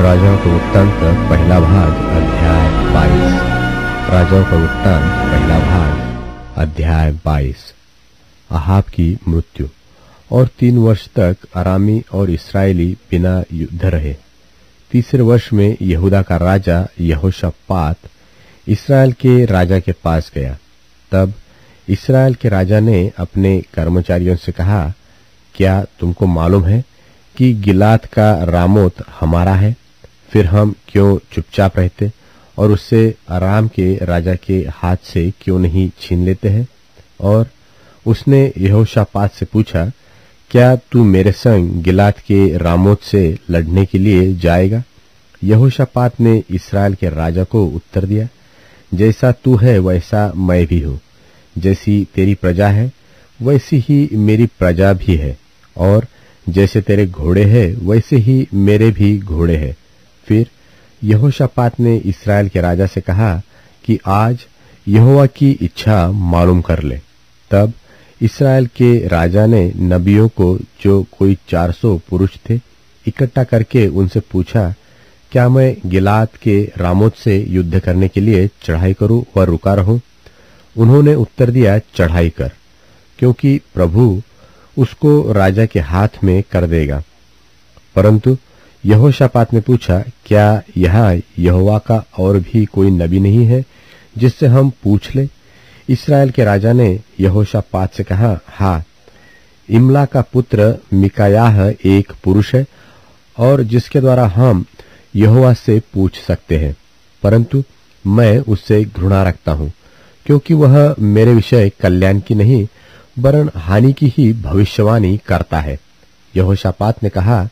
राजाओं का वृत्तांत पहला भाग अध्याय 22। राजाओं का वृत्तांत पहला भाग अध्याय 22। अहाब की मृत्यु। और 3 वर्ष तक अरामी और इस्राएली बिना युद्ध रहे। तीसरे वर्ष में यहूदा का राजा यहोशापात इस्राएल के राजा के पास गया। तब इस्राएल के राजा ने अपने कर्मचारियों से कहा, क्या तुमको मालूम है कि गिलाद का रामोत हमारा है? फिर हम क्यों चुपचाप रहते और उससे अराम के राजा के हाथ से क्यों नहीं छीन लेते हैं? और उसने यहोशापात से पूछा, क्या तू मेरे संग गिलाद के रामोत से लड़ने के लिए जाएगा? यहोशापात ने इस्राएल के राजा को उत्तर दिया, जैसा तू है वैसा मैं भी हूँ। जैसी तेरी प्रजा है वैसी ही मेरी प्रजा भी है, और जैसे तेरे घोड़े हैं वैसे ही मेरे भी घोड़े हैं। फिर यहोशापात ने इस्राएल के राजा से कहा कि आज यहोवा की इच्छा मालूम कर ले। तब इस्राएल के राजा ने नबियों को, जो कोई 400 पुरुष थे, इकट्ठा करके उनसे पूछा, क्या मैं गिलाद के रामोत से युद्ध करने के लिए चढ़ाई करूं व रुका रहूं? उन्होंने उत्तर दिया, चढ़ाई कर, क्योंकि प्रभु उसको राजा के हाथ में कर देगा। परंतु यहोशापात ने पूछा, क्या यहाँ यहोवा का और भी कोई नबी नहीं है जिससे हम पूछ ले? इस्राएल के राजा ने यहोशापात से कहा, हाँ, इमला का पुत्र मिकायाह एक पुरुष है, और जिसके द्वारा हम यहोवा से पूछ सकते हैं। परंतु मैं उससे घृणा रखता हूँ, क्योंकि वह मेरे विषय कल्याण की नहीं वरन हानि की ही भविष्यवाणी करता है। यहोशापात ने कहा,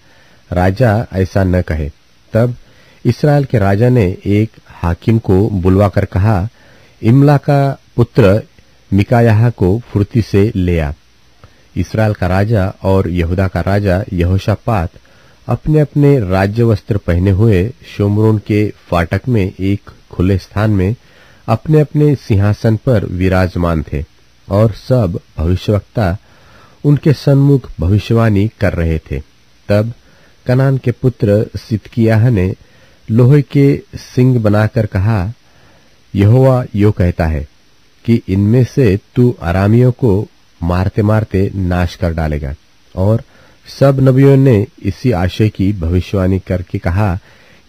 राजा ऐसा न कहे। तब इस्राएल के राजा ने एक हाकिम को बुलवाकर कहा, इमला का पुत्र मिकायाह को फुर्ती से ले आ। इस्राएल का राजा और यहूदा का राजा यहोशापात अपने अपने राज्य वस्त्र पहने हुए शोमरोन के फाटक में एक खुले स्थान में अपने अपने सिंहासन पर विराजमान थे, और सब भविष्यवक्ता उनके सन्मुख भविष्यवाणी कर रहे थे। तब कनान के पुत्र सिदकिय्याह ने लोहे के सिंग बनाकर कहा, यहोवा यो कहता है कि इनमें से तू अरामियों को मारते मारते नाश कर डालेगा। और सब नबियों ने इसी आशय की भविष्यवाणी करके कहा,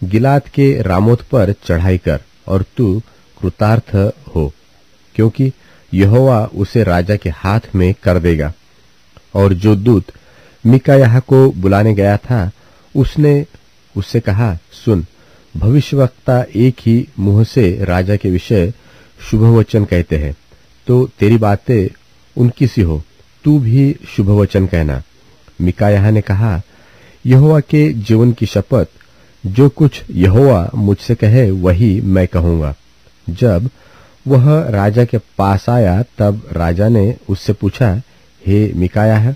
गिलाद के रामोत पर चढ़ाई कर और तू कृतार्थ हो, क्योंकि यहोवा उसे राजा के हाथ में कर देगा। और जो दूत मिकायाह को बुलाने गया था, उसने उससे कहा, सुन, भविष्यवक्ता एक ही मुंह से राजा के विषय शुभ वचन कहते हैं, तो तेरी बातें उनकी सी हो, तू भी शुभ वचन कहना। मिकायाह ने कहा, यहोवा के जीवन की शपथ, जो कुछ यहोवा मुझसे कहे वही मैं कहूंगा। जब वह राजा के पास आया, तब राजा ने उससे पूछा, हे मिकायाह,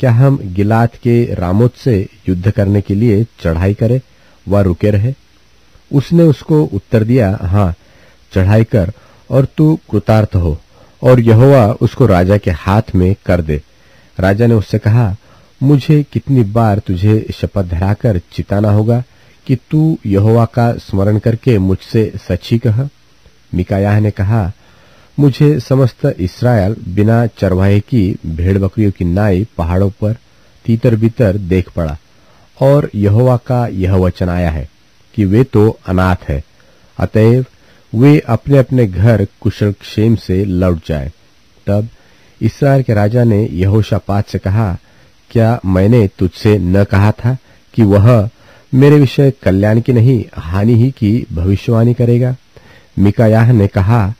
क्या हम गिलाद के रामोत से युद्ध करने के लिए चढ़ाई करें व रुके रहे? उसने उसको उत्तर दिया, हाँ, चढ़ाई कर और तू कृतार्थ हो, और यहोवा उसको राजा के हाथ में कर दे। राजा ने उससे कहा, मुझे कितनी बार तुझे शपथ धराकर चिताना होगा कि तू यहोवा का स्मरण करके मुझसे सच ही कह? मिकायाह ने कहा, मुझे समस्त इस्राएल बिना चरवाहे की भेड़ बकरियों की नाई पहाड़ों पर तीतर बीतर देख पड़ा, और यहोवा का यह वचन आया है कि वे तो अनाथ है, अतएव वे अपने अपने घर कुशल क्षेम से लौट जाए। तब इस्राएल के राजा ने यहोशापात से कहा, क्या मैंने तुझसे न कहा था कि वह मेरे विषय कल्याण की नहीं हानि ही की भविष्यवाणी करेगा? मिकायाह ने कहा,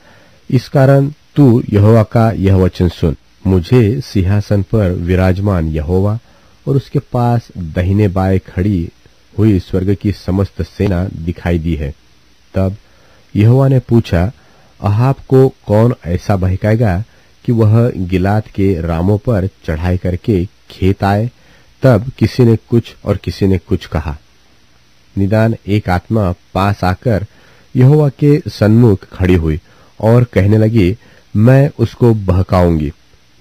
इस कारण तू यहोवा का यह वचन सुन। मुझे सिंहासन पर विराजमान यहोवा और उसके पास दाहिने बाएं खड़ी हुई स्वर्ग की समस्त सेना दिखाई दी है। तब यहोवा ने पूछा, अहाब को कौन ऐसा बहकाएगा कि वह गिलाद के रामों पर चढ़ाई करके खेत आए? तब किसी ने कुछ और किसी ने कुछ कहा। निदान एक आत्मा पास आकर यहोवा के सन्मुख खड़ी हुई और कहने लगी, मैं उसको बहकाऊंगी।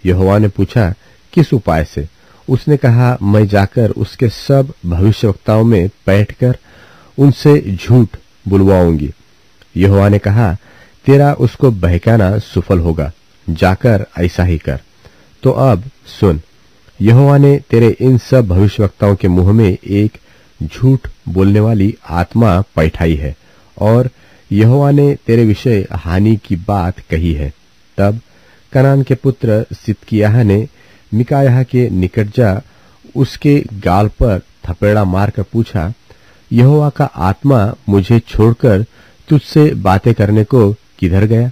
यहोवा ने पूछा, किस उपाय से? उसने कहा, मैं जाकर उसके सब भविष्यवक्ताओं में बैठकर उनसे झूठ बुलवाऊंगी। यहोवा ने कहा, तेरा उसको बहकाना सुफल होगा, जाकर ऐसा ही कर। तो अब सुन, यहोवा ने तेरे इन सब भविष्यवक्ताओं के मुंह में एक झूठ बोलने वाली आत्मा पैठाई है, और यहोवा ने तेरे विषय हानि की बात कही है। तब कनान के पुत्र सिदकिय्याह ने मिकायाह के निकट जा उसके गाल पर थपेड़ा मारकर पूछा, यहोवा का आत्मा मुझे छोड़कर तुझसे बातें करने को किधर गया?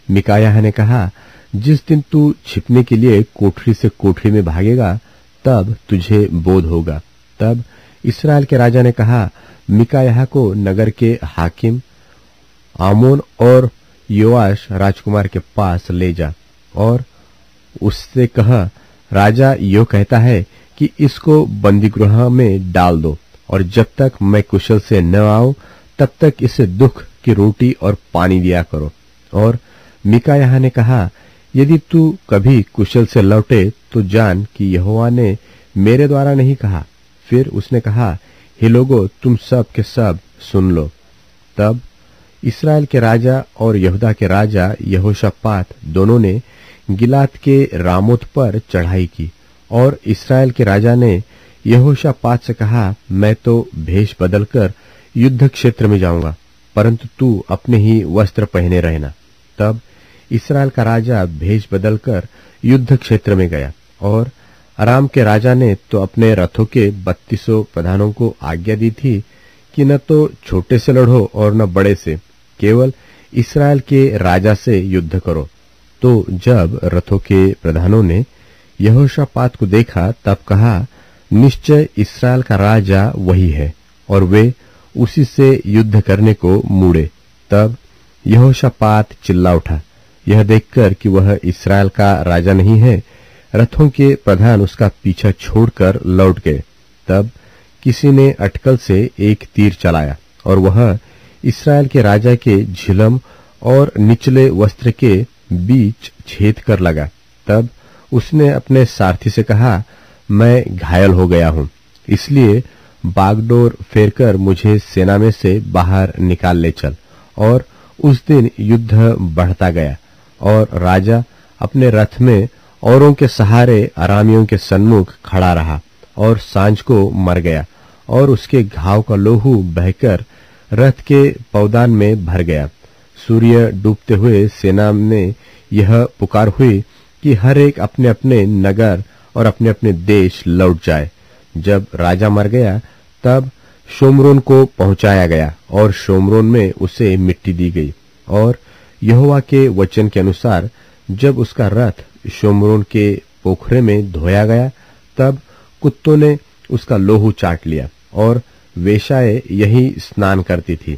मिकायाह ने कहा, जिस दिन तू छिपने के लिए कोठरी से कोठरी में भागेगा, तब तुझे बोध होगा। तब इस्राएल के राजा ने कहा, मिकायाह को नगर के हाकिम आमोन और योआश राजकुमार के पास ले जा और उससे कह, राजा यो कहता है कि इसको बंदीगृह में डाल दो, और जब तक मैं कुशल से न आऊं तब तक इसे दुख की रोटी और पानी दिया करो। और मिकायाह ने कहा, यदि तू कभी कुशल से लौटे तो जान कि यहोवा ने मेरे द्वारा नहीं कहा। फिर उसने कहा, हे लोगों, तुम सब के सब सुन लो। तब इस्राएल के राजा और यहूदा के राजा यहोशापात दोनों ने गिलाद के रामोत पर चढ़ाई की, और इस्राएल के राजा ने यहोशापात से कहा, मैं तो भेष बदलकर युद्ध क्षेत्र में जाऊंगा, परंतु तू अपने ही वस्त्र पहने रहना। तब इस्राएल का राजा भेष बदलकर युद्ध क्षेत्र में गया, और अराम के राजा ने तो अपने रथों के 3200 प्रधानों को आज्ञा दी थी कि न तो छोटे से लड़ो और न बड़े से, केवल इस्राएल के राजा से युद्ध करो। तो जब रथों के प्रधानों ने यहोशापात को देखा, तब कहा, निश्चय इस्राएल का राजा वही है, और वे उसी से युद्ध करने को मुड़े। तब यहोशापात चिल्ला उठा, यह देखकर कि वह इस्राएल का राजा नहीं है। रथों के प्रधान उसका पीछा छोड़कर लौट गए। तब किसी ने अटकल से एक तीर चलाया, और वह इस्राएल के राजा के झिलम और निचले वस्त्र के बीच छेद कर लगा। तब उसने अपने सारथी से कहा, मैं घायल हो गया हूं, इसलिए बागडोर फेरकर मुझे सेना में से बाहर निकाल ले चल। और उस दिन युद्ध बढ़ता गया, और राजा अपने रथ में औरों के सहारे अरामियों के सन्मुख खड़ा रहा, और सांझ को मर गया, और उसके घाव का लोहू बहकर रथ के पौदान में भर गया। सूर्य डूबते हुए सेना में यह पुकार हुई कि हर एक अपने अपने नगर और अपने अपने देश लौट जाए। जब राजा मर गया, तब शोम्रोन को पहुंचाया गया, और शोम्रोन में उसे मिट्टी दी गई। और यहोवा के वचन के अनुसार जब उसका रथ शोम्रोन के पोखरे में धोया गया, तब कुत्तों ने उसका लोहू चाट लिया, और वेश्याएं यही स्नान करती थी।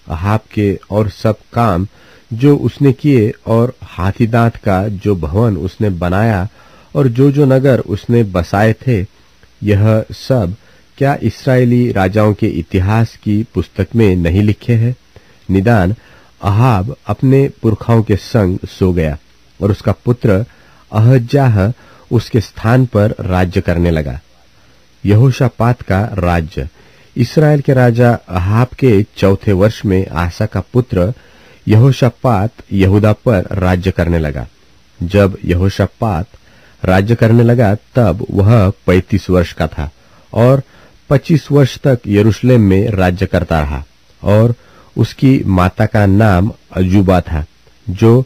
अहाब के और सब काम जो उसने किए, और हाथी दांत का जो भवन उसने बनाया, और जो नगर उसने बसाए थे, यह सब क्या इस्राएली राजाओं के इतिहास की पुस्तक में नहीं लिखे हैं? निदान अहाब अपने पुरखाओं के संग सो गया, और उसका पुत्र अहज्याह उसके स्थान पर राज्य करने लगा। यहोशापात का राज्य। इस्राएल के राजा अहाब के चौथे वर्ष में आसा का पुत्र यहोशापात यहूदा पर राज्य करने लगा। जब यहोशापात राज्य करने लगा, तब वह 35 वर्ष का था, और 25 वर्ष तक यरूशलेम में राज्य करता रहा। और उसकी माता का नाम अजूबा था, जो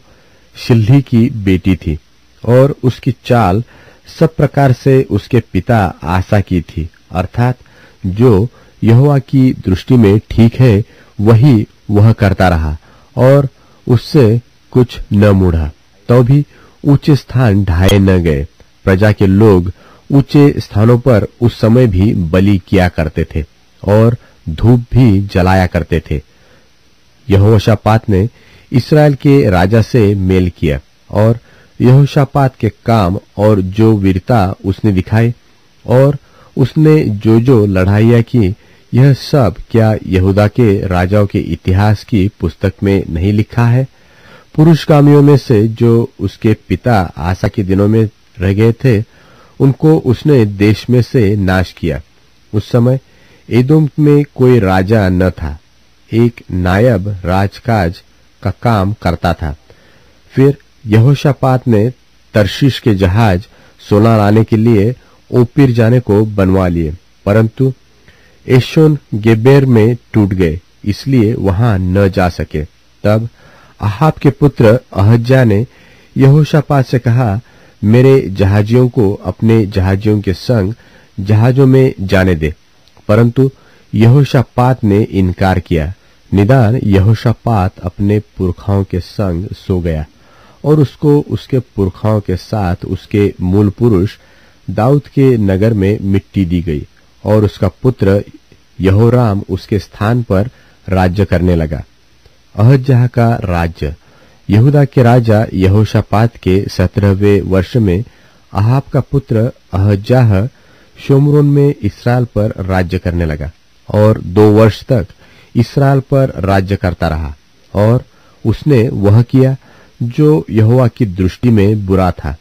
शिल्ही की बेटी थी, और उसकी चाल सब प्रकार से उसके पिता आसा की थी, अर्थात जो यहोवा की दृष्टि में ठीक है वही वह करता रहा, और उससे कुछ न मुड़ा। तो भी ऊंचे स्थान ढाए न गए। प्रजा के लोग ऊंचे स्थानों पर उस समय भी बलि किया करते थे, और धूप भी जलाया करते थे। यहोशापात ने इस्राएल के राजा से मेल किया, और यहोशापात के काम और जो वीरता उसने दिखाई, और उसने जो लड़ाइयां की, यह सब क्या यहूदा के राजाओं के इतिहास की पुस्तक में नहीं लिखा है? पुरुषगामियों में से जो उसके पिता आसा के दिनों में रह गए थे, उनको उसने देश में से नाश किया। उस समय एदोम में कोई राजा न था, एक नायब राजकाज का काम करता था। फिर यहोशापात ने तरशीश के जहाज सोना लाने के लिए ओपीर जाने को बनवा लिए, परंतु एशोन गेबेर में टूट गए, इसलिए वहां न जा सके। तब अहाब के पुत्र अहज्या ने यहोशापात से कहा, मेरे जहाजियों को अपने जहाजियों के संग जहाजों में जाने दे। परंतु यहोशापात ने इनकार किया। निदान यहोशापात अपने पुरखाओं के संग सो गया और उसको उसके पुरखाओं के साथ उसके मूल पुरुष दाऊद के नगर में मिट्टी दी गई और उसका पुत्र यहोराम उसके स्थान पर राज्य करने लगा। अहज्याह का राज्य। यहूदा के राजा यहोशापात के 17वें वर्ष में अहाब का पुत्र अहज्याह शोमरोन में इस्राएल पर राज्य करने लगा और 2 वर्ष तक इस्राएल पर राज्य करता रहा। और उसने वह किया जो यहोवा की दृष्टि में बुरा था,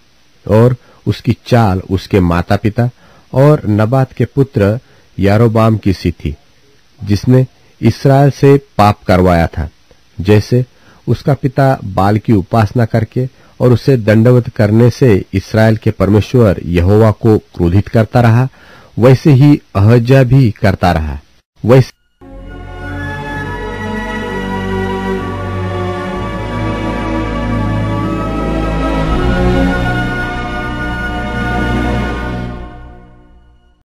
और उसकी चाल उसके माता पिता और नबात के पुत्र यारोबाम की सी थी, जिसने इस्राएल से पाप करवाया था। जैसे उसका पिता बाल की उपासना करके और उसे दंडवत करने से इस्राएल के परमेश्वर यहोवा को क्रोधित करता रहा, वैसे ही अहज्या भी करता रहा। वैसे